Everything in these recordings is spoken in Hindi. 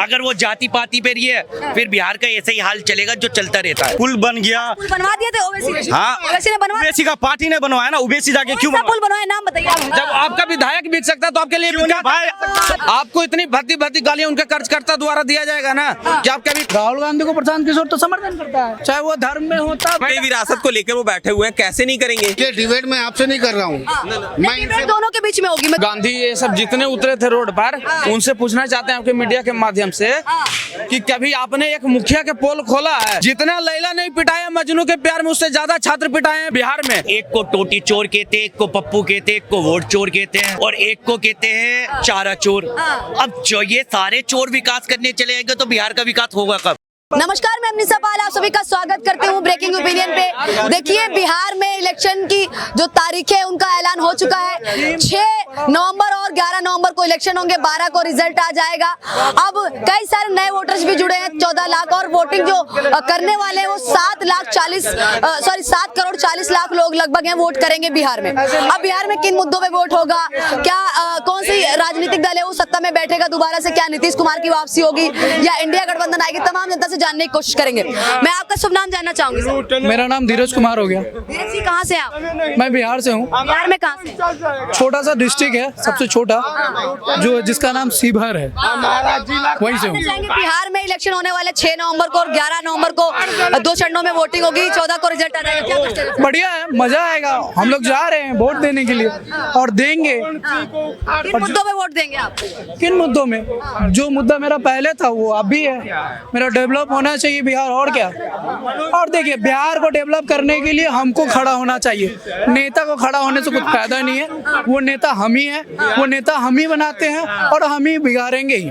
अगर वो जाति पाति पे रही है फिर बिहार का ऐसा ही हाल चलेगा जो चलता रहता है। पुल बन गया, पुल बनवा दिए थे ओवैसी ने? हाँ ओवैसी ने बनवा उबेसी का पार्टी ने बनवाया ना, उबेसी जाके क्यों कौन सा पुल बनवाया, नाम बताइए आप। जब आपका विधायक बिक सकता है तो आपके लिए भी क्या भाई? आपको इतनी भद्दी भद्दी गालियां उनके कर्जकर्ता द्वारा दिया जाएगा ना कि आप कभी राहुल गांधी को प्रशांत किशोर तो समर्थन करता है, चाहे वो धर्म में होता। विरासत को लेकर वो बैठे हुए हैं, कैसे नहीं करेंगे? ये डिबेट मैं आपसे नहीं कर रहा हूँ। मैं डिबेट दोनों के बीच में होगी। मैं गांधी ये सब जितने उतरे थे रोड पर उनसे पूछना चाहते हैं आपके मीडिया के माध्यम से कि कभी आपने एक मुखिया के पोल खोला है? जितना लैला नहीं पिटाया मजनू के प्यार में उससे ज्यादा छात्र पिटाए हैं बिहार में। एक को टोटी चोर कहते हैं, एक को पप्पू कहते हैं, एक को वोट चोर कहते हैं और एक को कहते हैं चारा चोर। अब जो ये सारे चोर विकास करने चले जाएंगे तो बिहार का विकास होगा कब? नमस्कार, मैं अमनिसा पाल आप सभी का स्वागत करती हूँ ब्रेकिंग ओपिनियन पे। देखिए, बिहार में इलेक्शन की जो तारीखें उनका ऐलान हो चुका है। 6 नवंबर और 11 नवंबर को इलेक्शन होंगे, 12 को रिजल्ट आ जाएगा। अब कई सारे नए वोटर्स भी जुड़े हैं, 14 लाख, और वोटिंग जो करने वाले हैं वो 7 करोड़ 40 लाख लोग लगभग हैं, वोट करेंगे बिहार में। अब बिहार में किन मुद्दों पे वोट होगा, क्या कौन सी राजनीतिक दल है वो सत्ता में बैठेगा दोबारा से, क्या नीतीश कुमार की वापसी होगी या इंडिया गठबंधन आएगी, तमाम जनता से जानने की कोशिश करेंगे। मैं आपका शुभ नाम जानना चाहूंगी सर। मेरा नाम धीरज कुमार हो गया। धीरज जी, कहाँ से आप? मैं बिहार से हूँ। बिहार में कहाँ से? छोटा सा डिस्ट्रिक्ट है, सबसे छोटा, जो जिसका नाम सीभर है, वहीं से हूँ। बिहार में इलेक्शन होने वाले 6 नवंबर को और 11 नवंबर को 2 चरणों में वोटिंग होगी, 14 को रिजल्ट आ जाएगा। क्या कुछ कहते हैं? बढ़िया है, मजा आएगा। हम लोग जा रहे हैं वोट देने के लिए और देंगे। किन मुद्दों पे वोट देंगे आप? किन मुद्दों में? जो मुद्दा मेरा पहले था वो अब भी है। मेरा डेवलप होना चाहिए बिहार, और क्या। और देखिए, बिहार को डेवलप करने के लिए हमको खड़ा होना चाहिए। नेता को खड़ा होने से कुछ फायदा नहीं है। वो नेता हम ही है, वो नेता हम ही बनाते हैं और हम ही बिगाड़ेंगे ही।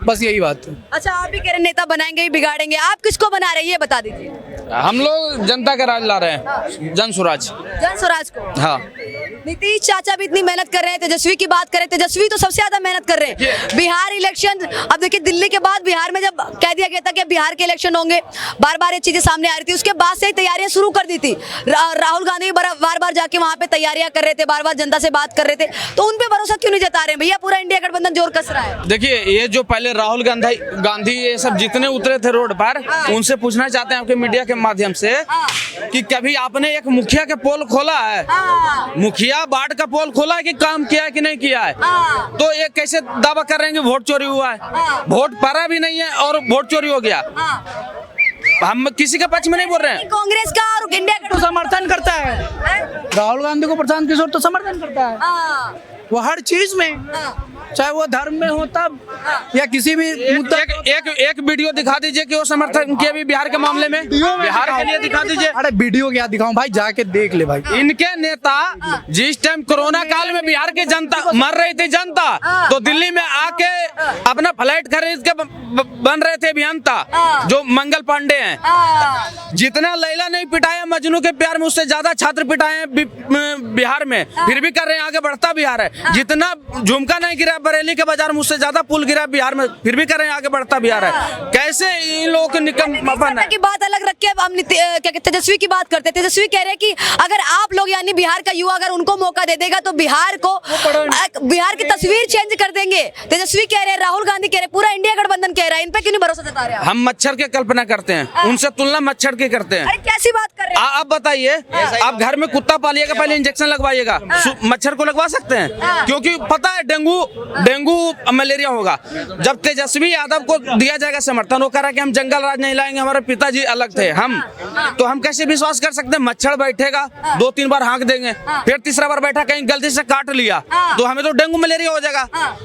बस यही बात है। अच्छा, आप भी कह रहे नेता बनाएंगे ही बिगाड़ेंगे, आप किसको बना रहे हैं ये बता दीजिए। हम लोग जनता का राज ला रहे हैं, जन स्वराज। जन स्वराज को। हाँ, नीतीश चाचा भी इतनी मेहनत कर रहे हैं, तेजस्वी की बात करें, तेजस्वी तो सबसे ज्यादा मेहनत कर रहे हैं। बिहार इलेक्शन, अब देखिए दिल्ली के बाद बिहार में जब कह दिया गया था कि बिहार के इलेक्शन होंगे, बार बार ये चीजें सामने आ रही थी, उसके बाद से ही तैयारियां शुरू कर दी थी। राहुल गांधी बार बार जाके वहां पे तैयारियां कर रहे थे, बार बार जनता से बात कर रहे थे, तो उन पे भरोसा क्यों नहीं जता रहे हैं भैया? पूरा इंडिया गठबंधन जोर कस रहा है। देखिए, ये जो पहले राहुल गांधी ये सब जितने उतरे थे रोड पर उनसे पूछना चाहते हैं आपके मीडिया के माध्यम से कि कभी आपने एक मुखिया के पोल खोला है? मुखिया वार्ड का पोल खोला है कि काम किया है कि नहीं किया है? तो ये कैसे दावा कर रहे हैं कि वोट चोरी हुआ है? वोट पड़ा भी नहीं है और वोट चोरी हो गया। हम किसी के पक्ष में नहीं बोल रहे हैं। कांग्रेस का और इंडिया तो समर्थन करता है, राहुल गांधी को प्रशांत किशोर तो समर्थन करता है। वो हर चीज में, चाहे वो धर्म में हो तब या किसी भी मुद्दा। एक वीडियो दिखा दीजिए कि वो समर्थन किया भी बिहार के मामले में, बिहार के लिए दिखा दीजिए। अरे वीडियो क्या दिखाऊं भाई, जाके देख ले भाई। इनके नेता जिस टाइम कोरोना काल में बिहार की जनता मर रही थी, जनता तो दिल्ली में आके अपना फ्लाइट खरीद के बन रहे थे अभियंता, जो मंगल पांडे हैं। जितना लैला नहीं पिटाया मजनू के प्यार में उससे ज्यादा छात्र पिटाए हैं बिहार में, फिर भी कर रहे हैं, आगे बढ़ता बिहार है। जितना झुमका नहीं गिरा बरेली के बाजार में उससे ज्यादा पुल गिरा बिहार में, फिर भी कर रहे हैं, आगे बढ़ता बिहार है। कैसे इन लोगों के निकम की बात अलग रख के अब हम तेजस्वी की बात करते हैं। तेजस्वी कह रहे हैं कि अगर आप लोग यानी बिहार का युवा अगर उनको मौका दे देगा तो बिहार की तस्वीर चेंज कर देंगे। तेजस्वी कह रहे हैं, राहुल गांधी कह रहे हैं, पूरा इंडिया गठबंधन कह रहा है। इन पे क्यों नहीं भरोसा जता रहे हैं? हम मच्छर की कल्पना करते हैं, उनसे तुलना मच्छर की करते हैं। अरे कैसी बात कर रहे हैं आप बताइए, आप घर में कुत्ता पालिएगा, पहले इंजेक्शन लगवाइएगा, मच्छर को लगवा सकते हैं? क्योंकि पता है डेंगू मलेरिया होगा। जब तेजस्वी यादव को दिया जाएगा समर्थन, वो कह रहा कि हम जंगल राज नहीं लाएंगे, हमारे पिताजी अलग थे, तो हम कैसे विश्वास कर सकते हैं? मच्छर बैठेगा, 2-3 बार हाँक देंगे, फिर तीसरा बार बैठा कहीं गलती से काट लिया तो हमें तो डेंगू मलेरिया हो जाएगा।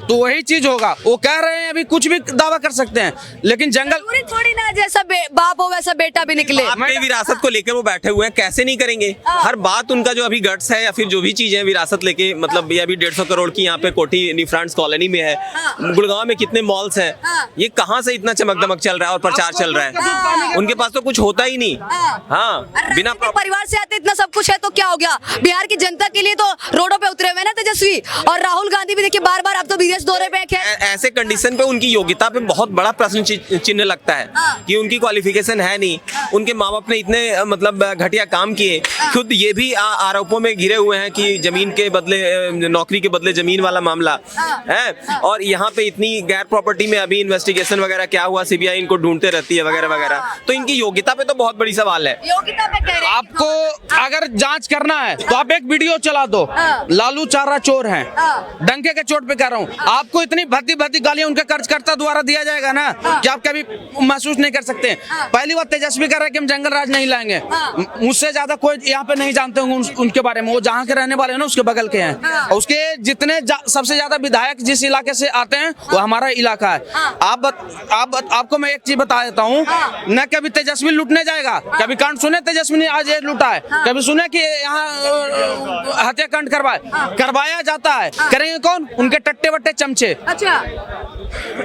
तो वही चीज होगा। वो कह रहे हैं अभी कुछ भी दावा कर सकते हैं, लेकिन जंगल थोड़ी ना जैसा बाप हो वैसा बेटा भी निकले। आपके विरासत को लेकर वो बैठे हुए हैं, कैसे नहीं करेंगे? हर बात उनका जो अभी गट्स है या फिर जो भी चीज है विरासत लेके, मतलब ये अभी 150 करोड़ की यहाँ पे कोठी फ्रांस कॉलोनी में है, गुड़गांव में कितने मॉल्स हैं, ये कहाँ से इतना चमक दमक चल रहा है और प्रचार चल रहा है? उनके पास तो कुछ होता ही नहीं। हाँ, बिना परिवार से आते इतना सब कुछ है तो क्या हो गया? बिहार की जनता के लिए तो रोडों पे उतरे हुए ना तेजस्वी, और राहुल गांधी भी देखिए बार बार अब तो विदेश दौरे पे है। ऐसे कंडीशन पे उनकी योग्यता पे बहुत बड़ा प्रश्न चिन्ह लगता है कि उनकी क्वालिफिकेशन है नहीं, उनके माँ बाप ने इतने मतलब घटिया काम किए, खुद ये भी आरोपों में घिरे हुए हैं कि जमीन के बदले, नौकरी के बदले जमीन वाला मामला, है। और यहाँ पे इतनी गैर प्रॉपर्टी में अभी इन्वेस्टिगेशन वगैरह क्या हुआ, सीबीआई इनको ढूंढते रहती है वगैरह वगैरह, तो इनकी योग्यता पे तो बहुत बड़ी सवाल है। योग्यता पे कह रहे हैं आपको अगर जांच करना है तो आप एक वीडियो चला दो, लालू चारा चोर हैं, डंके के चोट पे कह रहा हूँ। आपको इतनी भद्दी भद्दी गालियां उनके कर्जकर्ता द्वारा दिया जाएगा ना कि आप कभी महसूस नहीं कर सकते। पहली बात, तेजस्वी कह रहा है कि हम जंगल राज नहीं लाएंगे। मुझसे ज्यादा कोई यहाँ पे नहीं जानते होंगे उनके बारे में। वो जहाँ के रहने वाले हैं ना, उसके बगल के हैं। और उसके जितने सबसे ज्यादा विधायक जिस इलाके से आते हैं वो हमारा इलाका है। आपको मैं एक चीज बता देता हूँ, न कभी तेजस्वी लूटने जाएगा, कभी कांड सुने तेजस्वी ने आज ये लूटा है, कभी सुने कि यहाँ हत्याकांड करवाया जाता है। करेंगे कौन? उनके टट्टे वट्टे चमचे। अच्छा,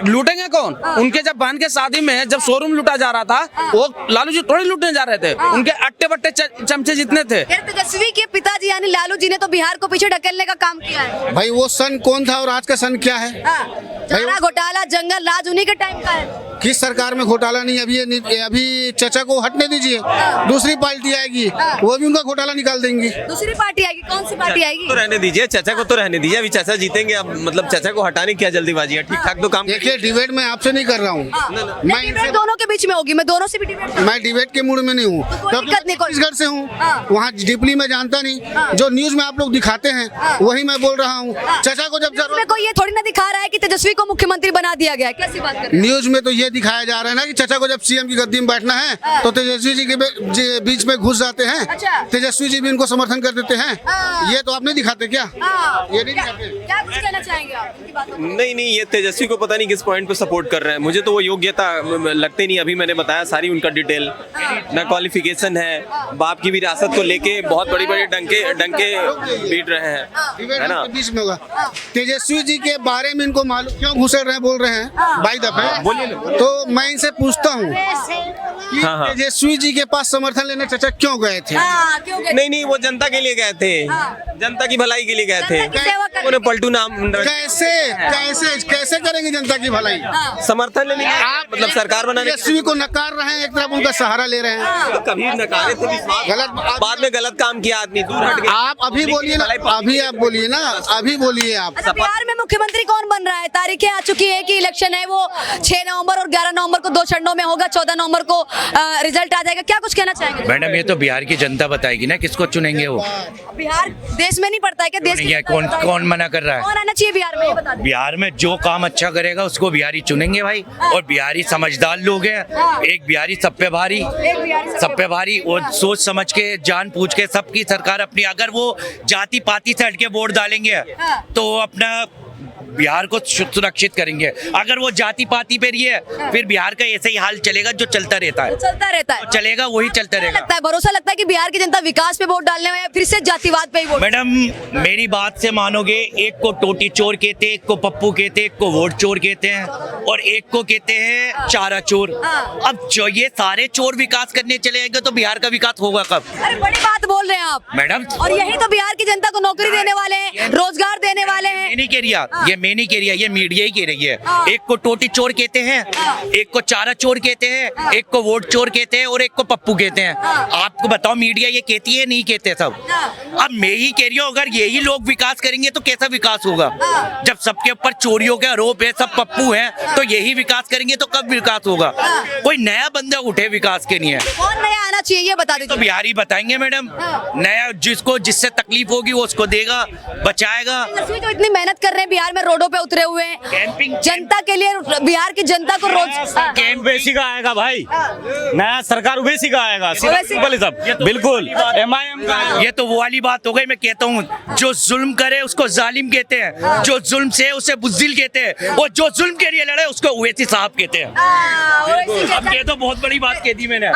लूटेंगे कौन? उनके जब बहन के शादी में जब शोरूम लूटा जा रहा था, वो लालू जी थोड़ी लूटने जा रहे थे, उनके अट्टे बट्टे चमचे जितने थे। तेजस्वी के पिताजी यानी लालू जी ने तो बिहार को पीछे ढकेलने का काम किया है। भाई वो सन कौन था और आज का सन क्या है? चारा घोटाला, जंगल राज उन्हीं के टाइम का है। किस सरकार में घोटाला नहीं? अभी चचा को हटने दीजिए, दूसरी पार्टी आएगी, वो भी उनका घोटाला निकाल देंगी। दूसरी पार्टी आएगी? कौन सी पार्टी आएगी? तो रहने दीजिए, चचा को तो रहने दीजिए, अभी चचा जीतेंगे। अब मतलब चचा को हटाने की क्या जल्दीबाजी है? ठीक ठाक तो काम देखिए, डिबेट मैं आपसे नहीं कर रहा हूँ, मैं डिबेट दोनों के बीच में होगी, मैं दोनों से भी डिबेट। मैं डिबेट के मूड में नहीं हूँ, क्योंकि छत्तीसगढ़ से हूँ, वहाँ डीपली मैं जानता नहीं। जो न्यूज में आप लोग दिखाते हैं वही मैं बोल रहा हूँ। चचा को जब कोई ये थोड़ी ना दिखा रहा है कि तेजस्वी को मुख्यमंत्री बना दिया गया, कैसी बात कर रहे हैं? न्यूज में तो ये दिखाया जा रहा है ना कि चचा को जब सीएम की गद्दी में बैठना है तो तेजस्वी जी के बीच में घुस जाते हैं। अच्छा। तेजस्वी जी भी इनको समर्थन कर देते हैं। ये तो आप नहीं दिखाते क्या? ये नहीं दिखाते। क्या कुछ कहना चाहेंगे आप इनकी बातों को? नहीं, ये तेजस्वी को पता नहीं किस पॉइंट पे सपोर्ट कर रहे हैं। मुझे तो वो योग्यता लगते नहीं। अभी मैंने बताया सारी उनका डिटेल, ना क्वालिफिकेशन है, बाप की विरासत को लेके बहुत बड़ी बड़ी डंके पीट रहे हैं, है ना। बीच में होगा तेजस्वी जी के बारे में इनको मालूम क्यों घुसड़ रहे बोल रहे हैं बाई दफे? बोलिए। तो मैं इनसे पूछता हूँ कि तेजस्वी जी के पास समर्थन लेने चचा क्यों गए थे? क्यों गए? नहीं, वो जनता के लिए गए थे, जनता की भलाई के लिए गए थे। जनता की सेवा करने। उन्होंने पलटू नाम कैसे करेंगे जनता की भलाई? समर्थन लेने के लिए, आप मतलब सरकार बनाने तेजस्वी को नकार रहे हैं, एक तरफ उनका सहारा ले रहे हैं। तो कभी नकारे थे, गलत बाद में गलत काम किया आदमी, दूर हट गया। आप अभी बोलिए ना, अभी आप बोलिए ना, अभी बोलिए आप। अच्छा, बिहार में मुख्यमंत्री कौन बन रहा है? तारीखें आ चुकी है कि इलेक्शन है, वो 6 नवंबर और 11 नवंबर को 2 चरणों में होगा, 14 नवंबर को रिजल्ट आ जाएगा। क्या कुछ कहना चाहेंगे? मैडम, ये तो बिहार की जनता बताएगी ना किसको चुनेंगे। वो बिहार देश में नहीं पड़ता है क्या? देश की कौन कौन मना कर रहा है? कौन आना चाहिए बिहार में, ये बता दीजिए। बिहार में जो काम अच्छा करेगा उसको बिहारी चुनेंगे भाई। और बिहारी समझदार लोग हैं। एक बिहारी सब पे भारी, सब पे भारी। और सोच समझ के, जान पूछ के सबकी सरकार अपनी, अगर वो जाति पाति से हटके वोट डालेंगे तो अपना बिहार को सुरक्षित करेंगे। अगर वो जाति पाति पे रही है फिर बिहार का ऐसे ही हाल चलेगा जो चलता रहता है, चलेगा वही चलता रहेगा। लगता है, भरोसा लगता है कि बिहार की जनता विकास पे वोट डालने में या फिर से जातिवाद पे ही वोट? मैडम, मेरी बात से मानोगे, एक को टोटी चोर कहते हैं, एक को पप्पू कहते हैं, एक को वोट चोर कहते हैं और एक को कहते हैं चारा चोर। अब जो ये सारे चोर विकास करने चले जाएंगे तो बिहार का विकास होगा कब? अरे बड़ी बात बोल रहे हैं आप मैडम। और यही तो बिहार की जनता को नौकरी देने वाले हैं, रोजगार देने वाले हैं। मैं नहीं कह रहा, ये मैं नहीं कह रहा, ये मीडिया ही कह रही है। एक को टोटी चोर कहते हैं, एक को चारा चोर कहते हैं, एक को वोट चोर कहते हैं और एक को पप्पू कहते हैं। आपको बताओ, मीडिया ये कहती है नहीं कहते सब? अब मैं ही कह रही हूँ, अगर यही लोग विकास करेंगे तो कैसा विकास होगा? जब सबके ऊपर चोरियों का आरोप है, सब पप्पू हैं, तो यही विकास करेंगे तो कब विकास होगा? कोई नया बंदा उठे विकास के लिए। कौन नया आना चाहिए ये बता तो दीजिए। बिहारी बताएंगे मैडम। नया जिससे तकलीफ होगी वो उसको देगा, बचाएगा। तो इतनी मेहनत कर रहे हैं, बिहार में रोडों पे उतरे हुए हैं, कैंपिंग जनता के लिए, बिहार की जनता को रोज कैंप वैसी का आएगा भाई, नया सरकार वैसी का आएगा, सिंपल सब, बिल्कुल। MIM का ये तो वो वाली बात हो गई। मैं कहता हूँ, जो जुल्म करे उसको जालिम कहते हैं, जो जुल्म से उसे बुज़दिल कहते हैं, और जो जुल्म के लिए लड़े उसको ओवैसी साहब कहते हैं। अब ये तो बहुत बड़ी बात कह दी मैंने।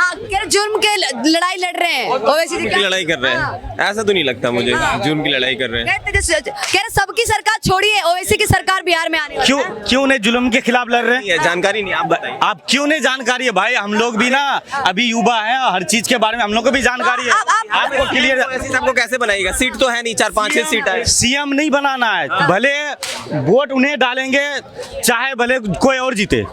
जुल्म के लड़ाई लड़ रहे हैं, ओवैसी जी की लड़ाई कर रहे हैं, ऐसा तो नहीं लगता मुझे जुर्म की लड़ाई कर रहे हैं। कह रहे सबकी सरकार छोड़िए, ओवैसी की सरकार बिहार में आने वाली है। क्यों नहीं जुल्म के खिलाफ लड़ रहे हैं? जानकारी नहीं, आप बताइए। आप क्यों नहीं जानकारी है भाई? हम लोग भी ना अभी युवा हैं, हर चीज के बारे में हम लोग को भी जानकारी है। आपको क्लियर आपको कैसे बनाएगा? सीट तो है नहीं, 4-5 सीट है। सीएम नहीं बनाना है, भले वोट उन्हें डालेंगे चाहे भले कोई और जीते,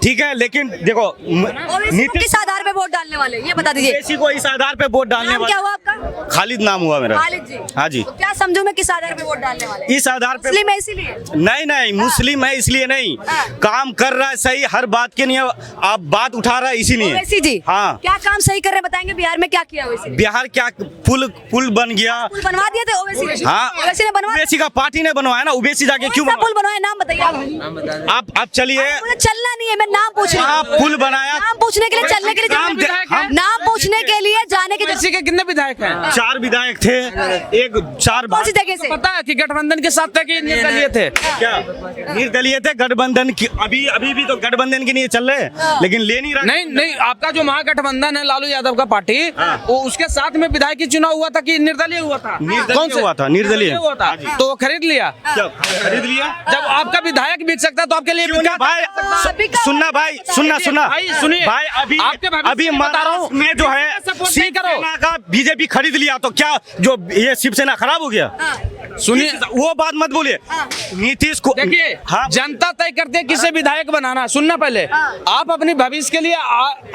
ठीक है, लेकिन देखो किस आधार पे वोट डालने वाले ये बता दीजिए। किसी को इस आधार पे वोट डालने नाम क्या हुआ वाले? आपका? खालिद नाम हुआ मेरा। खालिद जी। हाँ जी। तो क्या समझो मैं किस आधार पे वोट डालने वाले? इस आधार पे मुस्लिम है इसीलिए? लिए? नहीं मुस्लिम है इसलिए नहीं, काम कर रहा है सही, हर बात के लिए आप बात उठा रहा है इसीलिए। ओवैसी जी हाँ, क्या काम सही कर रहे हैं बताएंगे? बिहार में क्या किया ओवैसी? बिहार क्या पुल बन गया। पुल बनवा दिए थे ओवैसी ने? हाँ, ओवैसी ने बनवा ओवैसी का पार्टी ने बनवाया ना, ओवैसी जाके क्यों कौन सा पुल बनवाया? बनवाया? नाम बताइए आप चलिए, मुझे चलना नहीं है, मैं नाम पूछ रही आप हूँ। पुल बनाया, नाम पूछने के लिए, चलने के लिए नाम जाने- दे- हम- नाम पूछने के लिए जाने के ओवैसी के कितने विधायक हैं? 4 विधायक थे, एक 4 कौन सी जगह से? पता है कि गठबंधन के साथ थे कि निर्दलीय थे? क्या निर्दलीय थे? गठबंधन की अभी भी तो गठबंधन के लिए चल रहे हैं, लेकिन ले नहीं रहा। नहीं, आपका जो महागठबंधन है लालू यादव का पार्टी, वो उसके साथ में विधायकी चुनाव हुआ था कि निर्दलीय हुआ था? निर्दलीय कौन से हुआ था, निर्दलीय हुआ था, तो वो खरीद लिया। क्या खरीद लिया? जब आपका विधायक बिक सकता है तो आपके लिए क्यों नहीं भाई? सुनना भाई, सुनना भाई, सुनिए भाई, अभी आपके भविष्य अभी की बता रहा हूँ में जो है सपोर्ट नहीं करो। शिवसेना का बीजेपी खरीद लिया, तो क्या जो ये शिवसेना खराब हो गया? सुनिए, वो बात मत बोलिए। नीतीश को देखिए, हाँ, जनता तय करती है किसे विधायक बनाना। सुनना पहले, आप अपने भविष्य के लिए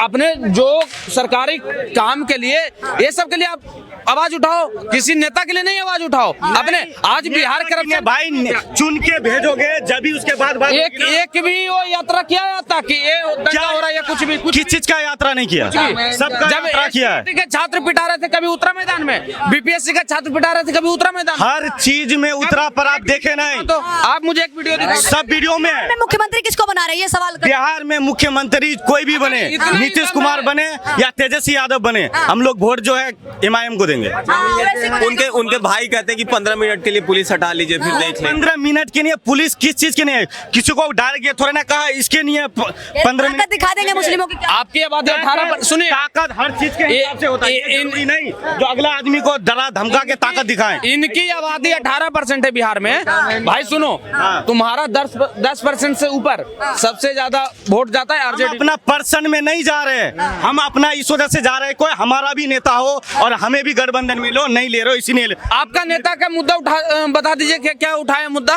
अपने जो सरकारी काम के लिए, ये सब के लिए आप आवाज उठाओ, किसी नेता के लिए नहीं आवाज उठाओ अपने। आज बिहार करप्शन भाई चुन के भेजोगे जब भी उसके बाद बात होगी ना। एक भी वो यात्रा किया जाता कि ये दंगा हो रहा है या कुछ भी किस चीज का यात्रा नहीं किया? सबका जब यात्रा किया है। STT के छात्र पिटा रहे थे, कभी उतरा मैदान में? बीपीएससी का छात्र पिटा रहे थे, कभी उतरा मैदान में? हर चीज में उतरा, पर आप देखे नहीं। तो आप मुझे एक वीडियो दिखाओ। सब वीडियो में है। मुख्यमंत्री किसको बना रहे हैं ये सवाल कर। बिहार में मुख्यमंत्री कोई भी बने, इतना ही नीतीश दम कुमार है। बने या तेजस्वी यादव बने, हम लोग वोट जो है MIM को देंगे। उनके भाई कहते हैं कि 15 मिनट के लिए पुलिस हटा लीजिए, फिर देख लेंगे। 15 मिनट के लिए पुलिस किस चीज के लिए है? किसी को डायरेक्ट ये थोड़ा ना कहा इसके लिए 15 मिनट। ताकत दिखा देंगे मुस्लिमों की क्या? आपकी आबादी 18 सुनिए, ताकत हर चीज के हिसाब से होता है, ये जरूरी नहीं जो अगला आदमी को डरा धमका के ताकत दिखाएं। इनकी आबादी 18% है बिहार में। भाई सुनो, तुम्हारा 10% से ऊपर सबसे ज्यादा वोट जाता है हम आरजेडी। अपना पर्सन में नहीं जा रहे, हम अपना इस वजह से जा रहे हैं, कोई हमारा भी नेता हो और हमें भी गठबंधन में लो, नहीं ले रहे हो इसी नहीं ले। आपका नेता का मुद्दा बता दीजिए, क्या क्या उठाया मुद्दा?